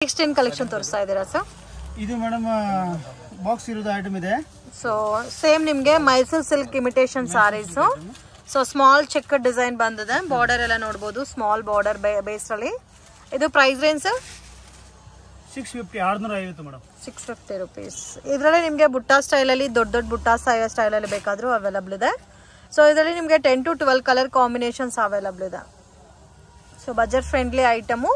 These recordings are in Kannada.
ನೆಕ್ಸ್ಟ್ ಏನ್ ಕಲೆಕ್ಷನ್ ತೋರಿಸ್ತಾ ಇದ್ದೀರಾ ಸರ್? ಇದು ಮೇಡಮ್ ಬಾಕ್ಸ್ ಇರೋದು ಐಟಮ್ ಇದೆ. ಸೊ ಸೇಮ್ ನಿಮಗೆ Mysore silk imitation sarees. So small check design ಬಂದಿದೆ. ಬಾರ್ಡರ್ ಎಲ್ಲ ನೋಡಬಹುದು, ಸ್ಮಾಲ್ ಬಾರ್ಡರ್ ಬೇಸ್ ಅಲ್ಲಿ. ಇದು price range sir 650 650 madam. 650 rupees. ಇದರಲ್ಲಿ ನಿಮಗೆ ಬುಟ್ಟ ಸ್ಟೈಲ್ ಅಲ್ಲಿ ದೊಡ್ಡ ದೊಡ್ಡ ಬುಟ್ಟ ಸ್ಟೈಲ್ ಅಲ್ಲಿ ಬೇಕಾದ್ರೂ ಅವೈಲಬಲ್ ಇದೆ. ಸೊ ಇದರಲ್ಲಿ ನಿಮಗೆ 10 to 12 ಕಲರ್ ಕಾಂಬಿನೇಷನ್ಸ್ ಅವೈಲಬಲ್ ಇದೆ. So budget friendly item.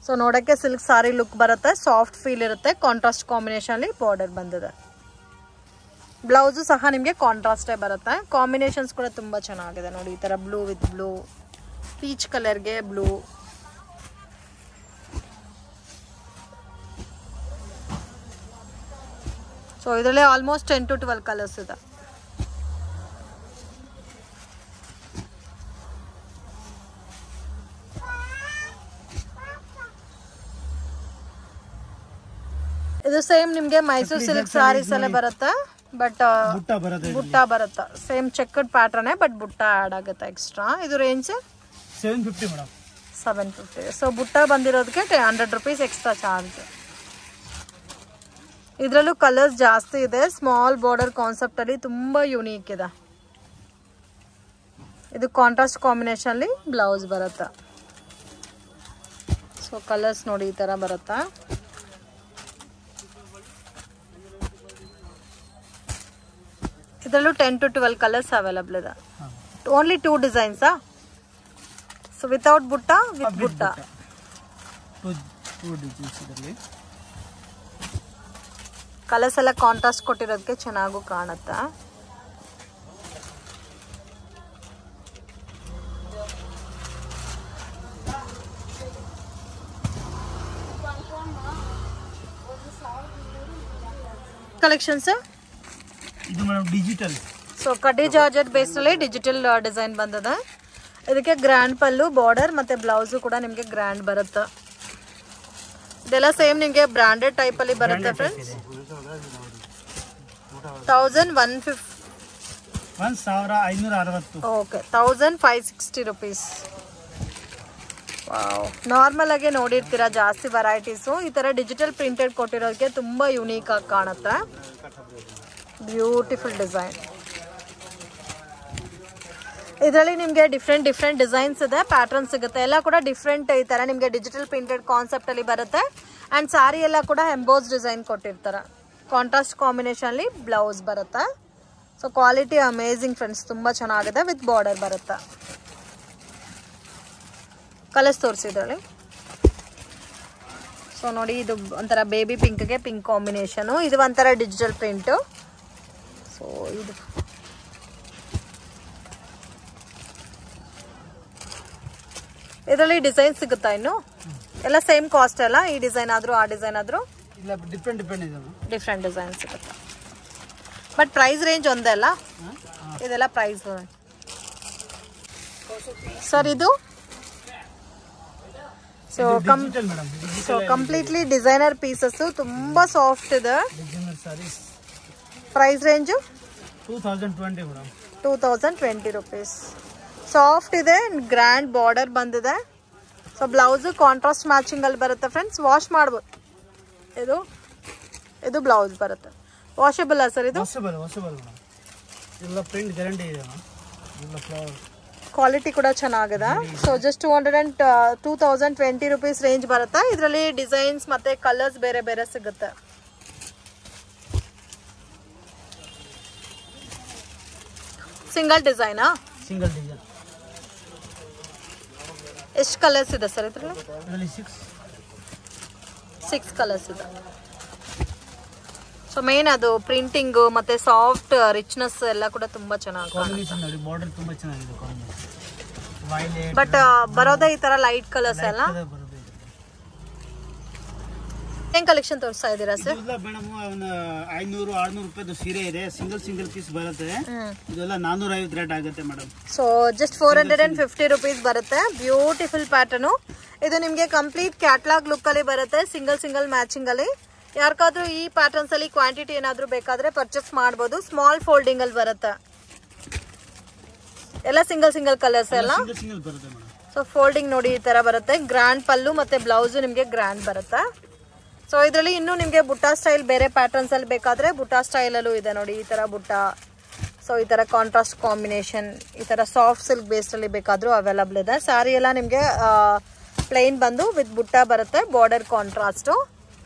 So ನೋಡಕ್ಕೆ ಸಿಲ್ಕ್ ಸಾರಿ ಲುಕ್ ಬರುತ್ತೆ, ಸಾಫ್ಟ್ ಫೀಲ್ ಇರುತ್ತೆ, ಕಾಂಟ್ರಾಸ್ಟ್ ಕಾಂಬಿನೇಷನ್ ಅಲ್ಲಿ ಬಾರ್ಡರ್ ಬಂದಿದೆ. ಬ್ಲೌಸು ಸಹ ನಿಮಗೆ ಕಾಂಟ್ರಾಸ್ಟೇ ಬರುತ್ತೆ. ಕಾಂಬಿನೇಷನ್ಸ್ ಕೂಡ ತುಂಬಾ ಚೆನ್ನಾಗಿದೆ ನೋಡಿ. ಈ ತರ ಬ್ಲೂ ವಿತ್ ಬ್ಲೂ, ಪೀಚ್ ಕಲರ್ಗೆ ಬ್ಲೂ. ಸೊ ಇದರಲ್ಲಿ ಆಲ್ಮೋಸ್ಟ್ 10 to 12 ಕಲರ್ಸ್ ಇದೆ. ಇದು ಸೇಮ್ ನಿಮಗೆ ಮೈಸೂರು ಸಿಲ್ಕ್ ಸಾರೀಸ್ ಅಲ್ಲೇ ಬರುತ್ತೆ, ಬಟ್ ಬುಟ್ಟ ಬರುತ್ತೆ. ಸೇಮ್ ಚೆಕ್ಡ್ ಪ್ಯಾಟರ್ನ್ ಬಟ್ ಬುಟ್ಟ ಆಡ್ ಆಗುತ್ತೆ ಎಕ್ಸ್ಟ್ರಾ. ಇದು ರೇಂಜ್ 750 ಮೇಡಮ್. 750. ಸೊ ಬುಟ್ಟ ಬಂದಿರೋದಕ್ಕೆ 100 rupees ಎಕ್ಸ್ಟ್ರಾ ಚಾರ್ಜ್. ಇದರಲ್ಲೂ ಕಲರ್ಸ್ ಜಾಸ್ತಿ ಇದೆ. ಸ್ಮಾಲ್ ಬಾರ್ಡರ್ ಕಾನ್ಸೆಪ್ಟ್ ಅಲ್ಲಿ ತುಂಬಾ ಯುನೀಕ್ ಇದೆ. ಇದು ಕಾಂಟ್ರಾಸ್ಟ್ ಕಾಂಬಿನೇಷನ್ ಅಲ್ಲಿ ಬ್ಲೌಸ್ ಬರುತ್ತೆ. ಸೊ ಕಲರ್ಸ್ ನೋಡಿ ಈ ತರ ಬರುತ್ತೆ. ಇದರಲ್ಲೂ 10 to 12 ಕಲರ್ಸ್ ಅವೈಲಬಲ್ ಇದೆ. Only 2 designs. ಸೊ ವಿತೌಟ್ ಬುಟ್ಟ, ವಿತ್ ಬುಟ್ಟ. 2 ಡಿಸೈನ್ಸ್ ಇದರಲ್ಲಿ. ಕಲರ್ಸ್ ಎಲ್ಲ ಕಾಂಟ್ರಾಸ್ಟ್ ಕೊಟ್ಟಿರೋದಕ್ಕೆ ಚೆನ್ನಾಗೂ ಕಾಣುತ್ತೆ. ಕಲೆಕ್ಷನ್ಸ್ ಇದು ಮೇಡಮ್ ಡಿಜಿಟಲ್. ಸೊ ಕಡ್ಡಿ ಜಾರ್ಜೆಟ್ ಬೇಸ್ ಅಲ್ಲಿ ಡಿಜಿಟಲ್ ಡಿಸೈನ್ ಬಂದಿದೆ. ಇದಕ್ಕೆ ಗ್ರ್ಯಾಂಡ್ ಪಲ್ಲು, ಬಾರ್ಡರ್ ಮತ್ತೆ ಬ್ಲೌಸ್ ಕೂಡ ನಿಮಗೆ ಗ್ರ್ಯಾಂಡ್ ಬರುತ್ತೆ. ಇದೆಲ್ಲ ಸೇಮ್ ನಿಮಗೆ ಬ್ರಾಂಡೆಡ್ ಟೈಪ್ ಅಲ್ಲಿ ಬರುತ್ತೆ friends. 1560. Okay, 1560 rupees. Wow, normal ಆಗಿ ನೋಡಿರ್ತೀರಾ ಜಾಸ್ತಿ ವೆರೈಟೀಸು. ಈ ತರ ಡಿಜಿಟಲ್ ಪ್ರಿಂಟೆಡ್ ಕೊಟ್ಟಿರೋದಕ್ಕೆ ತುಂಬಾ ಯುನೀಕ್ ಆಗಿ ಕಾಣುತ್ತೆ. Beautiful design. ಇದರಲ್ಲಿ ನಿಮಗೆ ಡಿಫ್ರೆಂಟ್ ಡಿಸೈನ್ಸ್ ಇದೆ, ಪ್ಯಾಟರ್ನ್ ಸಿಗುತ್ತೆ. ಎಲ್ಲ ಕೂಡ ಡಿಫ್ರೆಂಟ್ ಈ ತರ ನಿಮಗೆ ಡಿಜಿಟಲ್ ಪ್ರಿಂಟೆಡ್ ಕಾನ್ಸೆಪ್ಟ್ ಅಲ್ಲಿ ಬರುತ್ತೆ. ಅಂಡ್ ಸಾರಿ ಎಲ್ಲ ಕೂಡ ಎಂಬೋಸ್ ಡಿಸೈನ್ ಕೊಟ್ಟಿರ್ತಾರೆ. ಕಾಂಟ್ರಾಸ್ಟ್ ಕಾಂಬಿನೇಷನ್ ಅಲ್ಲಿ ಬ್ಲೌಸ್ ಬರುತ್ತೆ. ಸೊ ಕ್ವಾಲಿಟಿ ಅಮೇಜಿಂಗ್ ಫ್ರೆಂಡ್ಸ್, ತುಂಬಾ ಚೆನ್ನಾಗಿದೆ. ವಿತ್ ಬಾರ್ಡರ್ ಬರುತ್ತೆ. ಕಲರ್ಸ್ ತೋರಿಸಿದ್ರಲ್ಲಿ. ಸೊ ನೋಡಿ, ಇದು ಒಂಥರ ಬೇಬಿ ಪಿಂಕ್ಗೆ ಪಿಂಕ್ ಕಾಂಬಿನೇಷನು. ಇದು ಒಂಥರ ಡಿಜಿಟಲ್ ಪ್ರಿಂಟು. ಸೊ ಇದು ಇದರಲ್ಲಿ ಡಿಸೈನ್ ಸಿಗುತ್ತಾ ಇನ್ನು? ಎಲ್ಲ ಸೇಮ್ ಕಾಸ್ಟ್ ಅಲ್ಲ? ಈ ಡಿಸೈನ್ ಆದ್ರೂ ಆ ಡಿಸೈನ್ ಆದ್ರೂ ಡಿಫ್ರೆಂಟ್ ಡಿಸೈನ್ ಸಿಗುತ್ತೆ. ಬಟ್ ಪ್ರೈಸ್ ರೇಂಜ್ ಒಂದೇ ಅಲ್ಲ? ಇದೆಲ್ಲ ಪ್ರೈಸ್ ಸರ್. ಇದು ಸೊ ಕಂಪ್ಲೀಟ್ಲಿ ಡಿಸೈನರ್ ಪೀಸಸ್, ತುಂಬಾ ಸಾಫ್ಟ್ ಇದೆ. Price range 2020 rupees. ಸಾಫ್ಟ್ ಇದೆ, ಗ್ರ್ಯಾಂಡ್ ಬಾರ್ಡರ್ ಬಂದಿದೆ. ಸೊ ಬ್ಲೌಸ್ ಕಾಂಟ್ರಾಸ್ಟ್ ಮ್ಯಾಚಿಂಗ್ ಅಲ್ಲಿ ಬರುತ್ತೆ ಫ್ರೆಂಡ್ಸ್. ವಾಶ್ ಮಾಡ್ಬೋದು. ಇದು ಬ್ಲೌಸ್ ಬರುತ್ತೆ. Washable sir? ಇದು ಕ್ವಾಲಿಟಿ ಕೂಡ ಚೆನ್ನಾಗಿದೆ. ಸೊ ಜಸ್ಟ್ 2020 rupees ರೇಂಜ್ ಬರುತ್ತೆ. ಇದರಲ್ಲಿ ಡಿಸೈನ್ಸ್ ಮತ್ತೆ ಕಲರ್ಸ್ ಬೇರೆ ಬೇರೆ ಸಿಗುತ್ತೆ. ಸಿಂಗಲ್ ಡಿಸೈನಾ? Single design. ಎಷ್ಟು ಕಲರ್ಸ್ ಇದೆ ಸರ್ ಇದರಲ್ಲಿ? 6 ಕಲರ್ಸ್ ಇದೆ. ಸೊ ಮೇನ್ ಅದು ಪ್ರಿಂಟಿಂಗ್ ಮತ್ತೆ ಸಾಫ್ಟ್ ರಿಚ್ನೆಸ್ ಎಲ್ಲ ಕೂಡ ತುಂಬಾ ಚೆನ್ನಾಗಿ ಬಟ್ ಬರೋದೇ ಈ ತರ ಲೈಟ್ ಕಲರ್ಸ್ ಎಲ್ಲ. ಏನ್ ಕಲೆಕ್ಷನ್ ತೋರಿಸ್ತಾ ಇದ್ದೀರಾ ಸರ್? ಮೇಡಮ್ 500-600 ರೂಪಾಯಿದು ಸೀರೆ ಇದೆ. ಸಿಂಗಲ್ ಪೀಸ್ ಬರುತ್ತೆ. ಇದೆಲ್ಲ 450 ರೇಟ್ ಆಗುತ್ತೆ ಮೇಡಮ್. ಸೊ ಜಸ್ಟ್ 450 rupees ಬರುತ್ತೆ. Beautiful pattern. ಇದು ನಿಮಗೆ ಕಂಪ್ಲೀಟ್ ಕ್ಯಾಟ್ಲಾಗ್ ಲುಕ್ ಅಲ್ಲಿ ಬರುತ್ತೆ. ಸಿಂಗಲ್ ಮ್ಯಾಚಿಂಗ್ ಅಲ್ಲಿ. ಯಾರಿಗಾದ್ರೂ ಈ ಪ್ಯಾಟರ್ನ್ಸ್ ಅಲ್ಲಿ ಕ್ವಾಂಟಿಟಿ ಏನಾದ್ರೂ ಬೇಕಾದ್ರೆ ಪರ್ಚೇಸ್ ಮಾಡಬಹುದು. ಸ್ಮಾಲ್ ಫೋಲ್ಡಿಂಗ್ ಅಲ್ಲಿ ಬರುತ್ತೆ. ಎಲ್ಲ ಸಿಂಗಲ್ ಕಲರ್ಸ್ ಎಲ್ಲ. ಸಿಂಗಲ್ ಬರುತ್ತೆ ಮೇಡಮ್. ಸೊ ಫೋಲ್ಡಿಂಗ್ ನೋಡಿ ಈ ತರ ಬರುತ್ತೆ. ಗ್ರ್ಯಾಂಡ್ ಪಲ್ಲು ಮತ್ತೆ ಬ್ಲೌಸ್ ನಿಮಗೆ ಗ್ರ್ಯಾಂಡ್ ಬರುತ್ತೆ. ಸೊ ಇದರಲ್ಲಿ ಇನ್ನೂ ನಿಮಗೆ ಬುಟ್ಟ ಸ್ಟೈಲ್ ಬೇರೆ ಪ್ಯಾಟರ್ನ್ಸ್ ಅಲ್ಲಿ ಬೇಕಾದ್ರೆ ಬುಟ್ಟ ಸ್ಟೈಲಲ್ಲೂ ಇದೆ ನೋಡಿ. ಈ ತರ ಬುಟ್ಟ, ಸೊ ಈ ತರ ಕಾಂಟ್ರಾಸ್ಟ್ ಕಾಂಬಿನೇಷನ್, ಈ ತರ ಸಾಫ್ಟ್ ಸಿಲ್ಕ್ ಬೇಸ್ಡ್ ಅಲ್ಲಿ ಬೇಕಾದ್ರೂ ಅವೈಲಬಲ್ ಇದೆ. ಸ್ಯಾರಿ ಎಲ್ಲ ನಿಮಗೆ ಪ್ಲೈನ್ ಬಂದು ವಿತ್ ಬುಟ್ಟ ಬರುತ್ತೆ, ಬಾರ್ಡರ್ ಕಾಂಟ್ರಾಸ್ಟ್.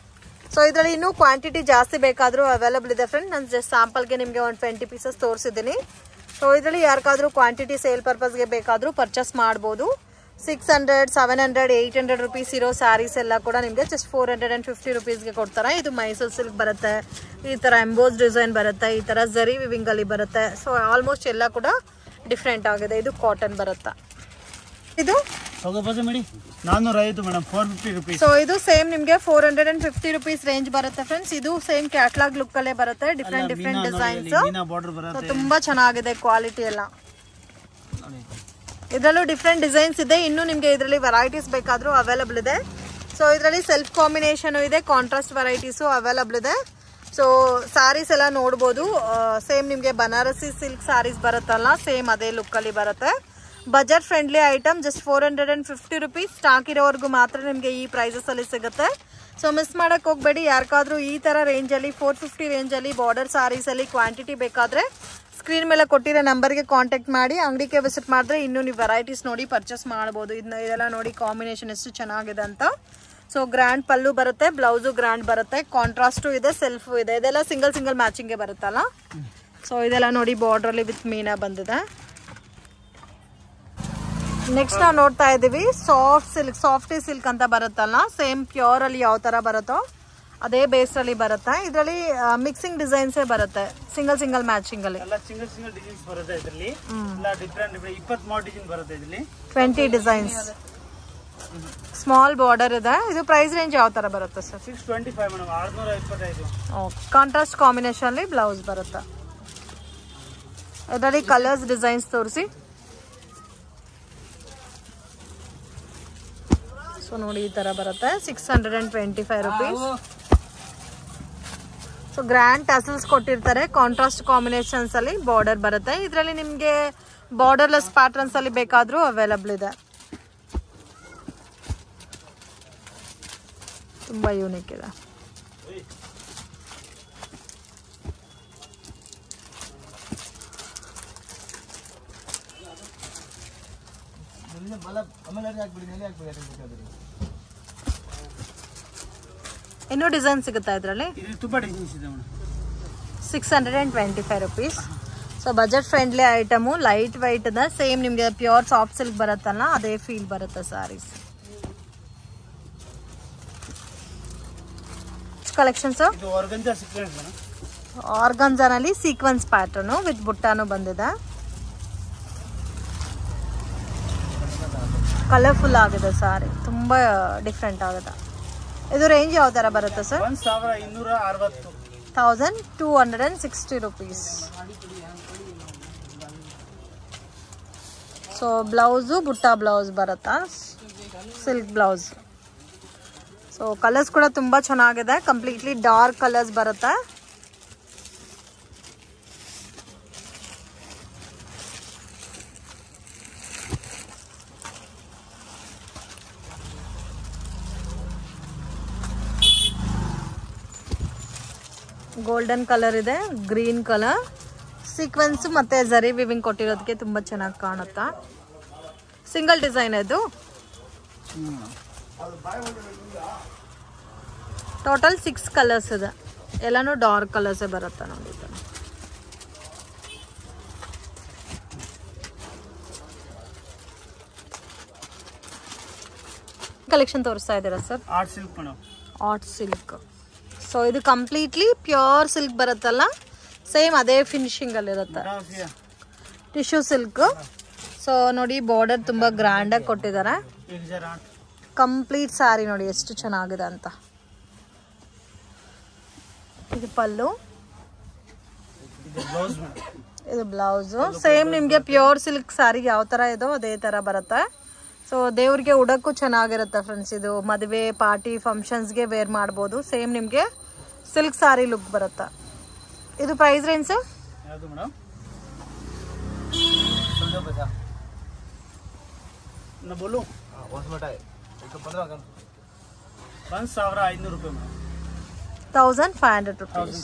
ಸೊ ಇದರಲ್ಲಿ ಇನ್ನೂ ಕ್ವಾಂಟಿಟಿ ಜಾಸ್ತಿ ಬೇಕಾದ್ರೂ ಅವೈಲಬಲ್ ಇದೆ ಫ್ರೆಂಡ್. ನಾನು ಜಸ್ಟ್ ಸ್ಯಾಂಪಲ್ಗೆ ನಿಮಗೆ ಒಂದು 20 ಪೀಸಸ್ ತೋರಿಸಿದ್ದೀನಿ. ಸೊ ಇದರಲ್ಲಿ ಯಾರಿಗಾದ್ರೂ ಕ್ವಾಂಟಿಟಿ ಸೇಲ್ ಪರ್ಪಸ್ಗೆ ಬೇಕಾದ್ರೂ ಪರ್ಚೇಸ್ ಮಾಡ್ಬೋದು. 600, 700, 800 ರುಪೀಸ್ ಇರೋ ಸ್ಯಾರೀಸ್ ಎಲ್ಲ ಕೂಡ ನಿಮಗೆ ಜಸ್ಟ್ 450 ರುಪೀಸ್ಗೆ ಕೊಡ್ತಾರೆ. ಇದು ಮೈಸೂರು ಸಿಲ್ಕ್ ಬರುತ್ತೆ, ಈ ಥರ ಎಂಬೋಸ್ ಡಿಸೈನ್ ಬರುತ್ತೆ, ಈ ಥರ ಜರಿ ವಿವಿಂಗ್ ಅಲ್ಲಿ ಬರುತ್ತೆ. ಸೊ ಆಲ್ಮೋಸ್ಟ್ ಎಲ್ಲ ಕೂಡ ಡಿಫ್ರೆಂಟ್ ಆಗಿದೆ. ಇದು ಕಾಟನ್ ಬರುತ್ತೆ. ಇದು 450 ಮೇಡಮ್, 450 ರುಪೀಸ್. ಸೊ ಇದು ಸೇಮ್ ನಿಮಗೆ 450 ರುಪೀಸ್ ರೇಂಜ್ ಬರುತ್ತೆ ಫ್ರೆಂಡ್ಸ್. ಇದು ಸೇಮ್ ಕ್ಯಾಟ್ಲಾಗ್ ಲುಕ್ ಅಲ್ಲೇ ಬರುತ್ತೆ, ಡಿಫ್ರೆಂಟ್ ಡಿಸೈನ್ಸ್. ತುಂಬಾ ಚೆನ್ನಾಗಿದೆ ಕ್ವಾಲಿಟಿ ಎಲ್ಲ. ಇದರಲ್ಲೂ ಡಿಫ್ರೆಂಟ್ ಡಿಸೈನ್ಸ್ ಇದೆ. ಇನ್ನು ನಿಮಗೆ ಇದರಲ್ಲಿ ವೆರೈಟೀಸ್ ಬೇಕಾದ್ರೂ ಅವೈಲಬಲ್ ಇದೆ. ಸೊ ಇದರಲ್ಲಿ ಸೆಲ್ಫ್ ಕಾಂಬಿನೇಷನ್ ಇದೆ, ಕಾಂಟ್ರಾಸ್ಟ್ ವೆರೈಟೀಸು ಅವೈಲಬಲ್ ಇದೆ. ಸೊ ಸ್ಯಾರೀಸ್ ಎಲ್ಲ ನೋಡ್ಬೋದು. ಸೇಮ್ ನಿಮಗೆ ಬನಾರಸಿ ಸಿಲ್ಕ್ ಸ್ಯಾರೀಸ್ ಬರುತ್ತಲ್ಲ, ಸೇಮ್ ಅದೇ ಲುಕ್ ಅಲ್ಲಿ ಬರುತ್ತೆ. Budget friendly item, just 450 rupees. Stock ಇರೋವರೆಗೂ ಮಾತ್ರ ನಿಮಗೆ ಈ ಪ್ರೈಸಸ್ ಅಲ್ಲಿ ಸಿಗುತ್ತೆ. ಸೊ ಮಿಸ್ ಮಾಡಕ್ ಹೋಗ್ಬೇಡಿ. ಯಾರಿಗಾದ್ರೂ ಈ ತರ ರೇಂಜ್ ಅಲ್ಲಿ 450 ರೇಂಜ್ ಅಲ್ಲಿ ಬಾರ್ಡರ್ ಸ್ಯಾರೀಸ್ ಅಲ್ಲಿ ಕ್ವಾಂಟಿಟಿ ಬೇಕಾದ್ರೆ ಸ್ಕ್ರೀನ್ ಮೇಲೆ ಕೊಟ್ಟಿರೋ ನಂಬರ್ಗೆ ಕಾಂಟ್ಯಾಕ್ಟ್ ಮಾಡಿ ಅಂಗಡಿಗೆ ವಿಸಿಟ್ ಮಾಡಿದ್ರೆ ಇನ್ನೂ ನೀವು ವೆರೈಟೀಸ್ ನೋಡಿ ಪರ್ಚೇಸ್ ಮಾಡ್ಬೋದು. ಇದೆಲ್ಲ ನೋಡಿ ಕಾಂಬಿನೇಷನ್ ಎಷ್ಟು ಚೆನ್ನಾಗಿದೆ ಅಂತ. ಸೊ ಗ್ರ್ಯಾಂಡ್ ಪಲ್ಲು ಬರುತ್ತೆ, ಬ್ಲೌಸು ಗ್ರ್ಯಾಂಡ್ ಬರುತ್ತೆ, ಕಾಂಟ್ರಾಸ್ಟು ಇದೆ, ಸೆಲ್ಫು ಇದೆ. ಇದೆಲ್ಲ ಸಿಂಗಲ್ ಮ್ಯಾಚಿಂಗ್ಗೆ ಬರುತ್ತಲ್ಲ. ಸೊ ಇದೆಲ್ಲ ನೋಡಿ ಬಾರ್ಡರ್ ಅಲ್ಲಿ ವಿತ್ ಮೀನಾ ಬಂದಿದೆ. ನೆಕ್ಸ್ಟ್ ನಾವು ನೋಡ್ತಾ ಇದ್ದೀವಿ ಸಾಫ್ಟ್ ಸಿಲ್ಕ್, ಸಾಫ್ಟಿ ಸಿಲ್ಕ್ ಅಂತ ಬರುತ್ತಲ್ಲ, ಸೇಮ್ ಪ್ಯೂರ್ ಅಲ್ಲಿ ಯಾವ ತರ ಬರುತ್ತೋ ಅದೇ ಬೇಸ್ ಅಲ್ಲಿ ಬರುತ್ತೆ. ಇದರಲ್ಲಿ ಮಿಕ್ಸಿಂಗ್ ಡಿಸೈನ್ಸ್ ಬರುತ್ತೆ, ಸಿಂಗಲ್ ಮ್ಯಾಚಿಂಗ್ ಅಲ್ಲಿ. ಎಲ್ಲ ಸಿಂಗಲ್ ಡಿಸೈನ್ಸ್ ಬರುತ್ತೆ ಇದರಲ್ಲಿ. ಎಲ್ಲ ಡಿಫರೆಂಟ್ 23 ಡಿಸೈನ್ ಬರುತ್ತೆ ಇದರಲ್ಲಿ. 20 ಡಿಸೈನ್ಸ್, ಸ್ಮಾಲ್ ಬಾರ್ಡರ್ ಇದೆ. ಇದು ಪ್ರೈಸ್ ರೇಂಜ್ ಯಾವ ತರ ಬರುತ್ತೆ sir? 625 madam, 625. Okay, contrast combination ಅಲ್ಲಿ ಬ್ಲೌಸ್ ಬರುತ್ತೆ. ಇದರಲ್ಲಿ ಕಲರ್ಸ್ ಡಿಸೈನ್ಸ್ ತೋರಿಸಿ. ಸೊ ನೋಡಿ ಈ ತರ ಬರುತ್ತೆ, 625 ರುಪೀಸ್. ಸೊ ಗ್ರ್ಯಾಂಡ್ ಟಸಲ್ಸ್ ಕೊಟ್ಟಿರ್ತಾರೆ, ಕಾಂಟ್ರಾಸ್ಟ್ ಕಾಂಬಿನೇಷನ್ಸ್ ಅಲ್ಲಿ ಬಾರ್ಡರ್ ಬರುತ್ತೆ. ಇದರಲ್ಲಿ ನಿಮಗೆ ಬಾರ್ಡರ್ಲೆಸ್ ಪ್ಯಾಟರ್ನ್ಸ್ ಅಲ್ಲಿ ಬೇಕಾದ್ರೂ ಅವೈಲಬಲ್ ಇದೆ. ತುಂಬಾ ಯೂನಿಕ್ ಇದೆ. ಇನ್ನೂ ಡಿಸೈನ್ ಸಿಗುತ್ತಾ ಇದರಲ್ಲಿ? 625 rupees. So budget friendly item, light white ಇದೆ. ಸೇಮ್ ನಿಮಗೆ ಪ್ಯೂರ್ ಸಾಫ್ಟ್ ಸಿಲ್ಕ್ ಬರುತ್ತಲ್ಲ ಅದೇ ಫೀಲ್ ಬರುತ್ತೆ ಸ್ಯಾರೀಸ್. ಕಲೆಕ್ಷನ್ಸ್ ಆರ್ಗನ್ಜಾನಲ್ಲಿ ಸೀಕ್ವೆನ್ಸ್ ಪ್ಯಾಟರ್ನು ವಿತ್ ಬುಟ್ಟಾನು ಬಂದಿದೆ. ಕಲರ್ಫುಲ್ ಆಗಿದೆ ಸಾರಿ, ತುಂಬಾ ಡಿಫ್ರೆಂಟ್ ಆಗಿದೆ. ಇದು ರೇಂಜ್ ಯಾವ ತರ ಬರುತ್ತೆ ಸರ್? 1260 ರುಪೀಸ್. ಸೊ ಬ್ಲೌಸು ಬುಟ್ಟ ಬ್ಲೌಸ್ ಬರುತ್ತಾ, ಸಿಲ್ಕ್ ಬ್ಲೌಸ್. ಸೊ ಕಲರ್ಸ್ ಕೂಡ ತುಂಬಾ ಚೆನ್ನಾಗಿದೆ, ಕಂಪ್ಲೀಟ್ಲಿ ಡಾರ್ಕ್ ಕಲರ್ಸ್ ಬರುತ್ತೆ. ಗೋಲ್ಡನ್ ಕಲರ್ ಇದೆ, ಗ್ರೀನ್ ಕಲರ್, ಸೀಕ್ವೆನ್ಸ್ ಮತ್ತೆ ಜರಿ ವಿವಿಂಗ್ ಕೊಟ್ಟಿರೋದಕ್ಕೆ ತುಂಬಾ ಚೆನ್ನಾಗಿ ಕಾಣುತ್ತಾ. ಸಿಂಗಲ್ ಡಿಸೈನ್ ಇದು. ಟೋಟಲ್ 6 ಕಲರ್ಸ್ ಇದೆ, ಎಲ್ಲಾನು ಡಾರ್ಕ್ ಕಲರ್ಸ್ ಬರುತ್ತೆ ನೋಡಿ. ಕಲೆಕ್ಷನ್ ತೋರಿಸ್ತಾ ಇದ್ದೀರಾ ಸರ್? Art silk. ಸೊ ಇದು ಕಂಪ್ಲೀಟ್ಲಿ ಪ್ಯೂರ್ ಸಿಲ್ಕ್ ಬರುತ್ತಲ್ಲ, ಸೇಮ್ ಅದೇ ಫಿನಿಶಿಂಗ್ ಅಲ್ಲಿ ಇರುತ್ತೆ. Tissue silk. ಸೊ ನೋಡಿ ಬಾರ್ಡರ್ ತುಂಬಾ ಗ್ರ್ಯಾಂಡ್ ಆಗಿ ಕೊಟ್ಟಿದ್ದಾರೆ. ಕಂಪ್ಲೀಟ್ ಸ್ಯಾರಿ ನೋಡಿ ಎಷ್ಟು ಚೆನ್ನಾಗಿದೆ ಅಂತ. ಇದು ಪಲ್ಲು, ಇದು ಬ್ಲೌಸ್. ಸೇಮ್ ನಿಮ್ಗೆ ಪ್ಯೂರ್ ಸಿಲ್ಕ್ ಸ್ಯಾರಿಗೆ ಯಾವ ತರ ಇದೋ ಅದೇ ತರ ಬರುತ್ತೆ. ಸೊ ದೇವ್ರಿಗೆ ಉಡಕ್ಕೂ ಚೆನ್ನಾಗಿರುತ್ತೆ ಫ್ರೆಂಡ್ಸ್. ಇದು ಮದುವೆ ಪಾರ್ಟಿ ಫಂಕ್ಷನ್ಸ್ಗೆ ವೇರ್ ಮಾಡ್ಬೋದು. ಸೇಮ್ ನಿಮ್ಗೆ ಸಿಲ್ಕ್ ಸ್ಯಾರಿ ಲುಕ್ ಬರುತ್ತೆ. ಇದು ಪ್ರೈಸ್ ರೇಂಜ್ ಸರ್? 1500 ರೂಪಾಯಿ. 1500 rupees.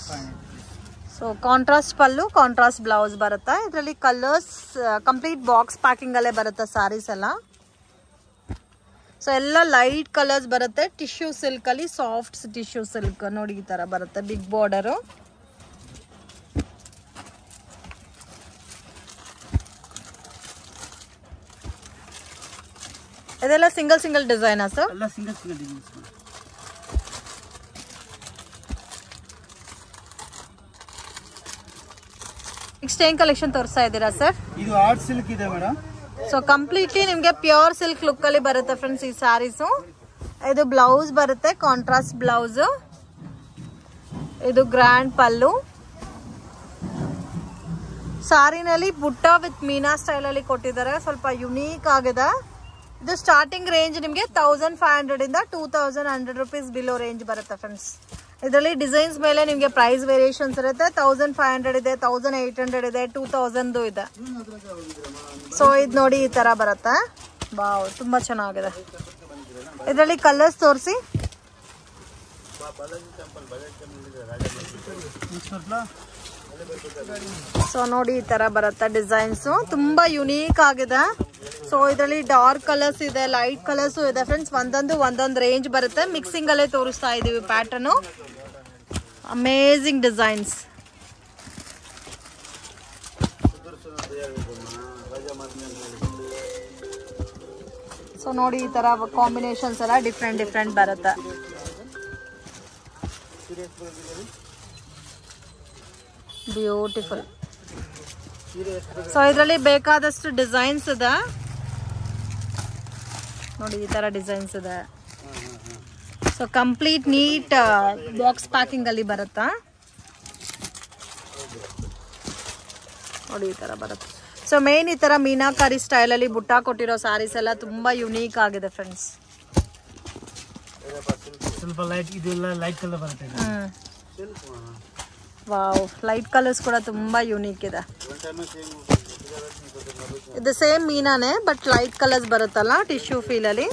ಸೊ ಕಾಂಟ್ರಾಸ್ಟ್ ಪಲ್ಲು, ಕಾಂಟ್ರಾಸ್ಟ್ ಬ್ಲೌಸ್ ಬರುತ್ತೆ. ಇದರಲ್ಲಿ ಕಲರ್ಸ್ ಕಂಪ್ಲೀಟ್ ಬಾಕ್ಸ್ ಪ್ಯಾಕಿಂಗ್ ಅಲ್ಲೇ ಬರುತ್ತೆ ಸ್ಯಾರೀಸ್ ಎಲ್ಲ. ಸೊ ಎಲ್ಲ ಲೈಟ್ ಕಲರ್ಸ್ ಬರುತ್ತೆ. ಟಿಶ್ಯೂ ಸಿಲ್ಕ್ ಅಲ್ಲಿ, ಸಾಫ್ಟ್ ಟಿಶ್ಯೂ ಸಿಲ್ಕ್ ನೋಡಿ ಈ ತರ ಬರುತ್ತೆ. Big border. ಇದೆಲ್ಲ ಸಿಂಗಲ್ ಡಿಸೈನ್ ಸರ್? ಎಲ್ಲ ಸಿಂಗಲ್ ಡಿಸೈನ್. ನೆಕ್ಸ್ಟ್ ಏನ್ ಕಲೆಕ್ಷನ್ ತೋರಿಸ್ತಾ ಇದ್ದೀರಾ ಸರ್? ಇದು ಆರ್ಟ್ ಸಿಲ್ಕ್ ಇದೆ ಮೇಡಮ್. ಸೊ ಕಂಪ್ಲೀಟ್ಲಿ ನಿಮ್ಗೆ ಪ್ಯೂರ್ ಸಿಲ್ಕ್ ಲುಕ್ ಅಲ್ಲಿ ಬರುತ್ತೆ ಫ್ರೆಂಡ್ಸ್ ಈ ಸ್ಯಾರೀಸು. ಇದು ಬ್ಲೌಸ್ ಬರುತ್ತೆ, ಕಾಂಟ್ರಾಸ್ಟ್ ಬ್ಲೌಸ್. ಇದು ಗ್ರ್ಯಾಂಡ್ ಪಲ್ಲು. ಸಾರಿನಲ್ಲಿ ಬುಟ್ಟ ವಿತ್ ಮೀನಾ ಸ್ಟೈಲ್ ಅಲ್ಲಿ ಕೊಟ್ಟಿದ್ದಾರೆ. ಸ್ವಲ್ಪ ಯುನೀಕ್ ಆಗಿದೆ. ಇದು ಸ್ಟಾರ್ಟಿಂಗ್ ರೇಂಜ್ ನಿಮಗೆ 1500 ಇಂದ 2100 rupees ಬಿಲೋ ರೇಂಜ್ ಬರುತ್ತೆ ಫ್ರೆಂಡ್ಸ್. ಇದರಲ್ಲಿ ಡಿಸೈನ್ಸ್ ಮೇಲೆ ನಿಮಗೆ ಪ್ರೈಸ್ ವೇರಿಯೇಷನ್ಸ್ ಇರುತ್ತೆ. 1500 ಇದೆ, 1800 ಇದೆ, 2000 ಇದೆ. ಸೊ ಇದು ನೋಡಿ ಈ ತರ ಬರುತ್ತೆ. ವಾವ್, ತುಂಬಾ ಚೆನ್ನಾಗಿದೆ. ಇದರಲ್ಲಿ ಕಲರ್ಸ್ ತೋರಿಸಿ. ಸೊ ನೋಡಿ ಈ ತರ ಬರುತ್ತೆ ಡಿಸೈನ್ಸ್. ತುಂಬಾ ಯುನೀಕ್ ಆಗಿದೆ. ಸೊ ಇದರಲ್ಲಿ ಡಾರ್ಕ್ ಕಲರ್ಸ್ ಇದೆ, ಲೈಟ್ ಕಲರ್ಸ್ ಇದೆ ಫ್ರೆಂಡ್ಸ್. ಒಂದೊಂದು ರೇಂಜ್ ಬರುತ್ತೆ. ಮಿಕ್ಸಿಂಗ್ ಅಲ್ಲೇ ತೋರಿಸ್ತಾ ಇದೀವಿ ಪ್ಯಾಟರ್ನ್. Amazing designs. ಸೊ ನೋಡಿ ಈ ತರ ಕಾಂಬಿನೇಷನ್ಸ್ ಎಲ್ಲ ಡಿಫ್ರೆಂಟ್ ಬರುತ್ತೆ. ಬ್ಯೂಟಿಫುಲ್. ಸೊ ಇದರಲ್ಲಿ ಬೇಕಾದಷ್ಟು ಡಿಸೈನ್ಸ್ ಇದೆ ನೋಡಿ. ಈ ತರ ಡಿಸೈನ್ಸ್ ಇದೆ. So complete neat box packing ಅಲ್ಲಿ ಬರುತ್ತಾ ನೋಡಿ. ಈ ತರ ಬರುತ್ತೆ. ಸೊ ಮೇನ್ ಈ ತರ ಮೀನಾಕಾರಿ ಸ್ಟೈಲ್ ಅಲ್ಲಿ ಬುಟ್ಟ ಕೊಟ್ಟಿರೋ ಸ್ಯಾರೀಸ್ ಎಲ್ಲ ತುಂಬಾ ಯುನೀಕ್ ಆಗಿದೆ ಫ್ರೆಂಡ್ಸ್. ಸ್ವಲ್ಪ ಲೈಟ್, ಇದೆಲ್ಲ ಲೈಟ್ ಕಲರ್ ಬರುತ್ತೆ. ವಾವ್, ಲೈಟ್ ಕಲರ್ಸ್ ಕೂಡ ತುಂಬಾ ಯುನೀಕ್ ಇದೆ. ಇದು ಸೇಮ್ ಮೀನಾನೇ ಬಟ್ ಲೈಟ್ ಕಲರ್ಸ್ ಬರುತ್ತಲ್ಲ ಟಿಶ್ಯೂ ಫೀಲ್ ಅಲ್ಲಿ.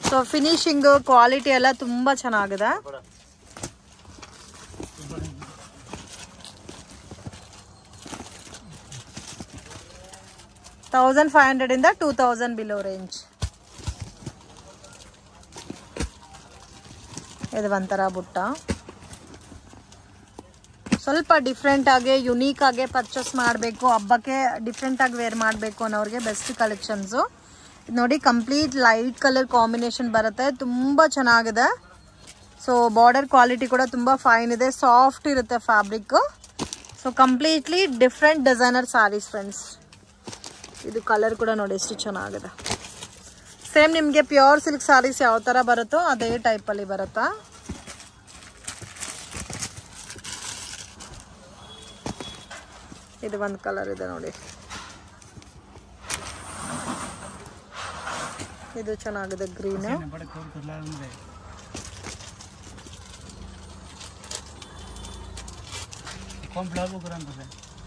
ಸೊ ಫಿನಿಶಿಂಗ್ ಕ್ವಾಲಿಟಿ ಎಲ್ಲ ತುಂಬಾ ಚೆನ್ನಾಗಿದೆ. $1500 ಇಂದ 2000 ಬಿಲೋ ರೇಂಜ್. ಇದು ಒಂಥರ ಬುಟ್ಟ. ಸ್ವಲ್ಪ ಡಿಫ್ರೆಂಟ್ ಆಗಿ ಯುನೀಕ್ ಆಗಿ ಪರ್ಚೇಸ್ ಮಾಡಬೇಕು, ಹಬ್ಬಕ್ಕೆ ಡಿಫ್ರೆಂಟ್ ಆಗಿ ವೇರ್ ಮಾಡಬೇಕು ಅನ್ನೋರಿಗೆ ಬೆಸ್ಟ್ ಕಲೆಕ್ಷನ್ಸು. ನೋಡಿ ಕಂಪ್ಲೀಟ್ ಲೈಟ್ ಕಲರ್ ಕಾಂಬಿನೇಷನ್ ಬರುತ್ತೆ. ತುಂಬ ಚೆನ್ನಾಗಿದೆ. ಸೊ ಬಾರ್ಡರ್ ಕ್ವಾಲಿಟಿ ಕೂಡ ತುಂಬ ಫೈನ್ ಇದೆ. ಸಾಫ್ಟ್ ಇರುತ್ತೆ fabric. So completely different designer sarees friends. ಇದು ಕಲರ್ ಕೂಡ ನೋಡಿ ಎಷ್ಟು ಚೆನ್ನಾಗಿದೆ. ಸೇಮ್ ನಿಮಗೆ ಪ್ಯೂರ್ ಸಿಲ್ಕ್ ಸ್ಯಾರೀಸ್ ಯಾವ ಥರ ಬರುತ್ತೋ ಅದೇ ಟೈಪಲ್ಲಿ ಬರುತ್ತಾ. ಇದು ಒಂದು ಕಲರ್ ಇದೆ ನೋಡಿ. ಇದು ಚೆನ್ನಾಗಿದೆ ಗ್ರೀನ್.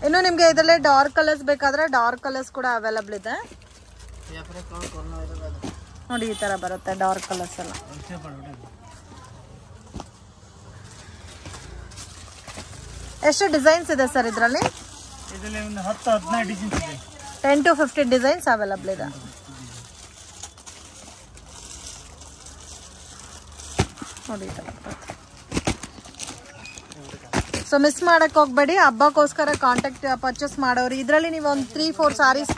ಇನ್ನು ನಿಮ್ಗೆ ಇದರಲ್ಲಿ ಡಾರ್ಕ್ ಕಲರ್ಸ್ ಬೇಕಾದ್ರೆ ಡಾರ್ಕ್ ಕಲರ್ಸ್ ಕೂಡ ಅವೈಲಬಲ್ ಇದೆ ನೋಡಿ. ಈ ತರ ಬರುತ್ತೆ ಡಾರ್ಕ್ ಕಲರ್ಸ್ ಎಲ್ಲ. ಎಷ್ಟು ಡಿಸೈನ್ಸ್ ಇದೆ ಸರ್ ಇದರಲ್ಲಿ? 10 to 15 ಡಿಸೈನ್ಸ್ ಅವೈಲಬಲ್ ಇದೆ. ನೋಡಿ ಈ ತರ. ಸೊ ಮಿಸ್ ಮಾಡಕ್ ಹೋಗ್ಬೇಡಿ. ಹಬ್ಬಕ್ಕೋಸ್ಕರ ಕಾಂಟ್ಯಾಕ್ಟ್ ಪರ್ಚೇಸ್ ಮಾಡೋರು ಇದರಲ್ಲಿ ನೀವು ಒಂದು 3-4 ಸಾರೀಸ್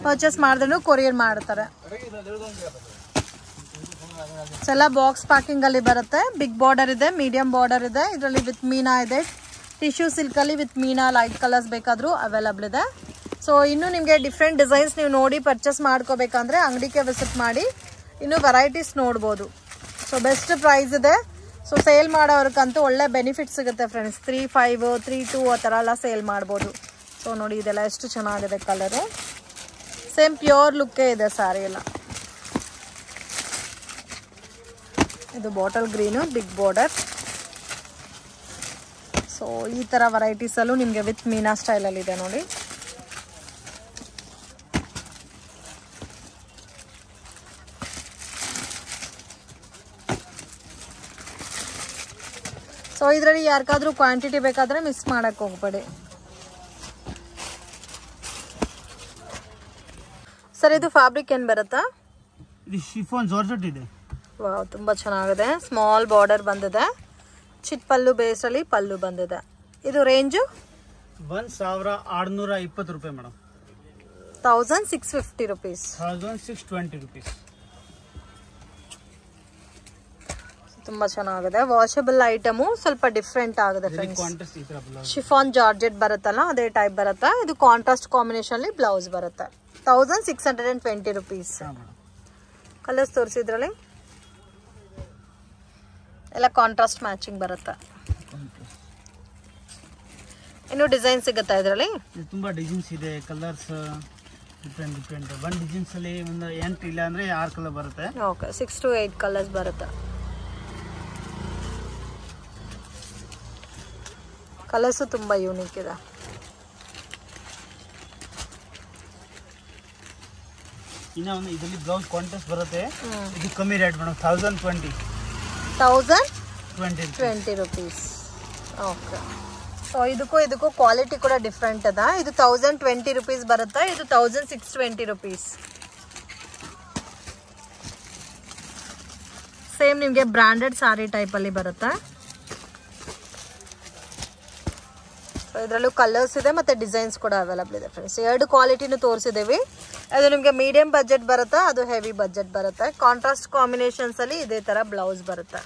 ಪರ್ಚೇಸ್ ಮಾಡಿದ್ರು ಕೊರಿಯರ್ ಮಾಡ್ತಾರೆ. ಎಲ್ಲ ಬಾಕ್ಸ್ ಪ್ಯಾಕಿಂಗ್ ಅಲ್ಲಿ ಬರುತ್ತೆ. ಬಿಗ್ ಬಾರ್ಡರ್ ಇದೆ, ಮೀಡಿಯಂ ಬಾರ್ಡರ್ ಇದೆ. ಇದರಲ್ಲಿ ವಿತ್ ಮೀನಾ ಇದೆ. ಟಿಶ್ಯೂ ಸಿಲ್ಕ್ ಅಲ್ಲಿ ವಿತ್ ಮೀನಾ ಲೈಟ್ ಕಲರ್ಸ್ ಬೇಕಾದ್ರೂ ಅವೈಲಬಲ್ ಇದೆ. ಸೊ ಇನ್ನು ನಿಮಗೆ ಡಿಫ್ರೆಂಟ್ ಡಿಸೈನ್ಸ್ ನೀವು ನೋಡಿ ಪರ್ಚೇಸ್ ಮಾಡ್ಕೋಬೇಕಂದ್ರೆ ಅಂಗಡಿಗೆ ವಿಸಿಟ್ ಮಾಡಿ ಇನ್ನು ವೆರೈಟೀಸ್ ನೋಡ್ಬೋದು. ಸೊ ಬೆಸ್ಟ್ ಪ್ರೈಸ್ ಇದೆ. ಸೊ ಸೇಲ್ ಮಾಡೋರ್ಗಂತೂ ಒಳ್ಳೆ ಬೆನಿಫಿಟ್ ಸಿಗುತ್ತೆ ಫ್ರೆಂಡ್ಸ್. 3-5, 3-2 ಆ ಥರ ಎಲ್ಲ ಸೇಲ್ ಮಾಡ್ಬೋದು. ಸೊ ನೋಡಿ ಇದೆಲ್ಲ ಎಷ್ಟು ಚೆನ್ನಾಗಿದೆ ಕಲರು. ಸೇಮ್ ಪ್ಯೂರ್ ಲುಕ್ಕೇ ಇದೆ ಸ್ಯಾರಿ ಎಲ್ಲ. ಇದು bottle green, big border. So ಈ ಥರ ವೆರೈಟೀಸಲ್ಲೂ ನಿಮಗೆ ವಿತ್ ಮೀನಾ ಸ್ಟೈಲಲ್ಲಿ ಇದೆ ನೋಡಿ. ಸೊ ಇದರಲ್ಲಿ ಯಾರಿಗಾದ್ರೂ ಕ್ವಾಂಟಿಟಿ ಬೇಕಾದರೆ ಮಿಸ್ ಮಾಡೋಕ್ಕೆ ಹೋಗ್ಬೇಡಿ. ಸರ್ ಇದು ಫ್ಯಾಬ್ರಿಕ್ ಏನು ಬರುತ್ತಾ? ಇದು ಶಿಫಾನ್ ಜಾರ್ಜೆಟ್ ಇದೆ. ವಾವ್, ತುಂಬ ಚೆನ್ನಾಗಿದೆ. ಸ್ಮಾಲ್ ಬಾರ್ಡರ್ ಬಂದಿದೆ, ಚಿಕ್ಕ ಪಲ್ಲು ಬೇಸಲ್ಲಿ ಪಲ್ಲು ಬಂದಿದೆ. ಇದು ರೇಂಜು 1620 ರೂಪಾಯಿ ಮೇಡಮ್. 1650 rupees. 1620 rupees. ತುಂಬ ಚೆನ್ನಾಗಿದೆ. ವಾಷಬಲ್ ಐಟಮು, ಸ್ವಲ್ಪ ಡಿಫ್ರೆಂಟ್ ಆಗಿದೆ ಫ್ರೆಂಡ್ಸ್. ಶಿಫಾನ್ ಜಾರ್ಜೆಟ್ ಬರುತ್ತಲ್ಲ ಅದೇ ಟೈಪ್ ಬರುತ್ತೆ. ಇದು ಕಾಂಟ್ರಾಸ್ಟ್ ಕಾಂಬಿನೇಷನ್ ಬ್ಲೌಸ್ ಬರುತ್ತೆ. 1620 rupees. ಕಲರ್ಸ್ ತೋರಿಸಿದ್ರಲ್ಲಿ ಎಲ್ಲ ಕಾಂಟ್ರಾಸ್ಟ್ ಮ್ಯಾಚಿಂಗ್ ಬರುತ್ತೆ. ಇನ್ನು ಡಿಸೈನ್ ಸಿಗುತ್ತಾ ಇದರಲ್ಲಿ? ತುಂಬಾ ಡಿಸೈನ್ಸ್ ಇದೆ, ಕಲರ್ಸ್ ಡಿಫ್ರೆಂಟ್. ಒಂದು ಡಿಸೈನ್ಸ್ ಅಲ್ಲಿ ಒಂದು 8 ಇಲ್ಲ ಅಂದ್ರೆ 6 ಕಲರ್ ಬರುತ್ತೆ. ಓಕೆ, 6 to 8 ಕಲರ್ಸ್ ಬರುತ್ತೆ. ಕಲರ್ಸು ತುಂಬ ಯೂನಿಕ್ ಇದೆ. ಇನ್ನ ಒಂದು ಇದರಲ್ಲಿ ಬ್ಲೌಸ್ ಕಾಂಟ್ರಾಸ್ಟ್ ಬರುತ್ತೆ. ಇದು ಕಮ್ಮಿ rate madam, 1020 rupees. Okay, so ಇದಕ್ಕೂ ಕ್ವಾಲಿಟಿ ಕೂಡ ಡಿಫ್ರೆಂಟ್ ಅದ. ಇದು 1020 rupees ಬರುತ್ತೆ, ಇದು 1620 rupees. ಸೇಮ್ ನಿಮಗೆ ಬ್ರಾಂಡೆಡ್ ಸಾರಿ ಟೈಪಲ್ಲಿ ಬರುತ್ತೆ. ಸೊ ಇದರಲ್ಲೂ ಕಲರ್ಸ್ ಇದೆ ಮತ್ತು ಡಿಸೈನ್ಸ್ ಕೂಡ ಅವೈಲಬಲ್ ಇದೆ ಫ್ರೆಂಡ್ಸ್. 2 ಕ್ವಾಲಿಟಿನೂ ತೋರಿಸಿದ್ದೀವಿ. ಅದು ನಿಮಗೆ ಮೀಡಿಯಂ ಬಜೆಟ್ ಬರುತ್ತೆ, ಅದು ಹೆವಿ ಬಜೆಟ್ ಬರುತ್ತೆ. ಕಾಂಟ್ರಾಸ್ಟ್ ಕಾಂಬಿನೇಷನ್ಸಲ್ಲಿ ಇದೇ ಥರ ಬ್ಲೌಸ್ ಬರುತ್ತೆ.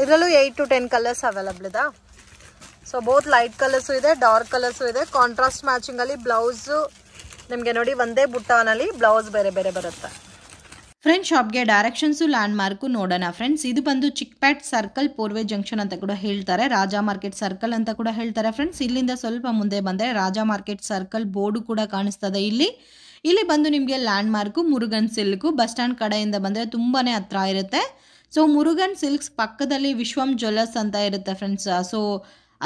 ಇದರಲ್ಲೂ 8 to 10 ಕಲರ್ಸ್ ಅವೈಲಬಲ್ ಇದೆ. ಸೊ ಬೋತ್ ಲೈಟ್ ಕಲರ್ಸು ಇದೆ, ಡಾರ್ಕ್ ಕಲರ್ಸು ಇದೆ. ಕಾಂಟ್ರಾಸ್ಟ್ ಮ್ಯಾಚಿಂಗಲ್ಲಿ ಬ್ಲೌಸು ನಿಮಗೆ ನೋಡಿ ಒಂದೇ ಬುಟ್ಟಾನಲ್ಲಿ ಬ್ಲೌಸ್ ಬೇರೆ ಬೇರೆ ಬರುತ್ತೆ. ಫ್ರೆಂಡ್ಸ್, ಶಾಪ್ಗೆ ಡೈರೆಕ್ಷನ್ಸು ಲ್ಯಾಂಡ್ ಮಾರ್ಕು ನೋಡೋಣ ಫ್ರೆಂಡ್ಸ್. ಇದು ಬಂದು ಚಿಕ್ಪೇಟ್ ಸರ್ಕಲ್, ಪೋರ್ವೆ ಜಂಕ್ಷನ್ ಅಂತ ಕೂಡ ಹೇಳ್ತಾರೆ, ರಾಜಾ ಮಾರ್ಕೆಟ್ ಸರ್ಕಲ್ ಅಂತ ಕೂಡ ಹೇಳ್ತಾರೆ ಫ್ರೆಂಡ್ಸ್. ಇಲ್ಲಿಂದ ಸ್ವಲ್ಪ ಮುಂದೆ ಬಂದರೆ ರಾಜಾ ಮಾರ್ಕೆಟ್ ಸರ್ಕಲ್ ಬೋರ್ಡು ಕೂಡ ಕಾಣಿಸ್ತದೆ. ಇಲ್ಲಿ ಬಂದು ನಿಮಗೆ land mark Murugan silk. Bus stand ಕಡೆಯಿಂದ ಬಂದರೆ ತುಂಬಾ ಹತ್ರ ಇರುತ್ತೆ. ಸೊ ಮುರುಗನ್ ಸಿಲ್ಕ್ಸ್ ಪಕ್ಕದಲ್ಲಿ ವಿಶ್ವಂ ಜ್ಯುವೆಲ್ಲರ್ಸ್ ಅಂತ ಇರುತ್ತೆ ಫ್ರೆಂಡ್ಸ್. ಸೊ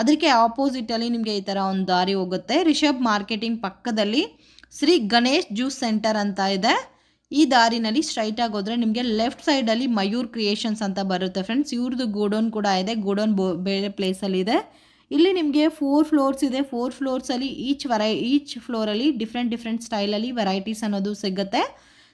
ಅದಕ್ಕೆ ಆಪೋಸಿಟಲ್ಲಿ ನಿಮಗೆ ಈ ಥರ ಒಂದು ದಾರಿ ಹೋಗುತ್ತೆ. ರಿಷಬ್ ಮಾರ್ಕೆಟಿಂಗ್ ಪಕ್ಕದಲ್ಲಿ ಶ್ರೀ ಗಣೇಶ್ ಜ್ಯೂಸ್ ಸೆಂಟರ್ ಅಂತ ಇದೆ. ಈ ದಾರಿನಲ್ಲಿ ಸ್ಟ್ರೈಟಾಗಿ ಹೋದರೆ ನಿಮಗೆ ಲೆಫ್ಟ್ ಸೈಡಲ್ಲಿ ಮಯೂರ್ ಕ್ರಿಯೇಷನ್ಸ್ ಅಂತ ಬರುತ್ತೆ ಫ್ರೆಂಡ್ಸ್. ಇವ್ರದ್ದು ಗೋಡೌನ್ ಕೂಡ ಇದೆ. ಗೋಡೌನ್ ಬೇರೆ ಪ್ಲೇಸಲ್ಲಿ ಇದೆ. ಇಲ್ಲಿ ನಿಮಗೆ 4 ಫ್ಲೋರ್ಸ್ ಇದೆ. 4 ಫ್ಲೋರ್ಸಲ್ಲಿ ಈಚ್ ಫ್ಲೋರಲ್ಲಿ ಡಿಫ್ರೆಂಟ್ ಸ್ಟೈಲಲ್ಲಿ ವೆರೈಟೀಸ್ ಅನ್ನೋದು ಸಿಗುತ್ತೆ.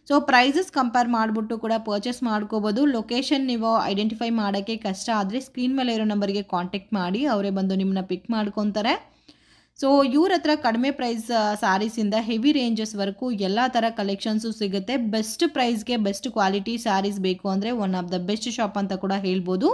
ಸೊ ಪ್ರೈಸಸ್ ಕಂಪೇರ್ ಮಾಡಿಬಿಟ್ಟು ಕೂಡ ಪರ್ಚೇಸ್ ಮಾಡ್ಕೋಬೋದು. ಲೊಕೇಶನ್ ನೀವು ಐಡೆಂಟಿಫೈ ಮಾಡೋಕ್ಕೆ ಕಷ್ಟ ಆದರೆ ಸ್ಕ್ರೀನ್ ಮೇಲೆ ಇರೋ ನಂಬರ್ಗೆ ಕಾಂಟ್ಯಾಕ್ಟ್ ಮಾಡಿ, ಅವರೇ ಬಂದು ನಿಮ್ಮನ್ನ ಪಿಕ್ ಮಾಡ್ಕೊತಾರೆ. ಸೊ ಇವ್ರ ಹತ್ರ ಕಡಿಮೆ ಪ್ರೈಸ್ ಸ್ಯಾರೀಸಿಂದ ಹೆವಿ ರೇಂಜಸ್ವರೆಗೂ ಎಲ್ಲ ಥರ ಕಲೆಕ್ಷನ್ಸು ಸಿಗುತ್ತೆ. ಬೆಸ್ಟ್ ಪ್ರೈಸ್ಗೆ ಬೆಸ್ಟ್ ಕ್ವಾಲಿಟಿ ಸ್ಯಾರೀಸ್ ಬೇಕು ಅಂದರೆ one of the best shop ಅಂತ ಕೂಡ ಹೇಳ್ಬೋದು.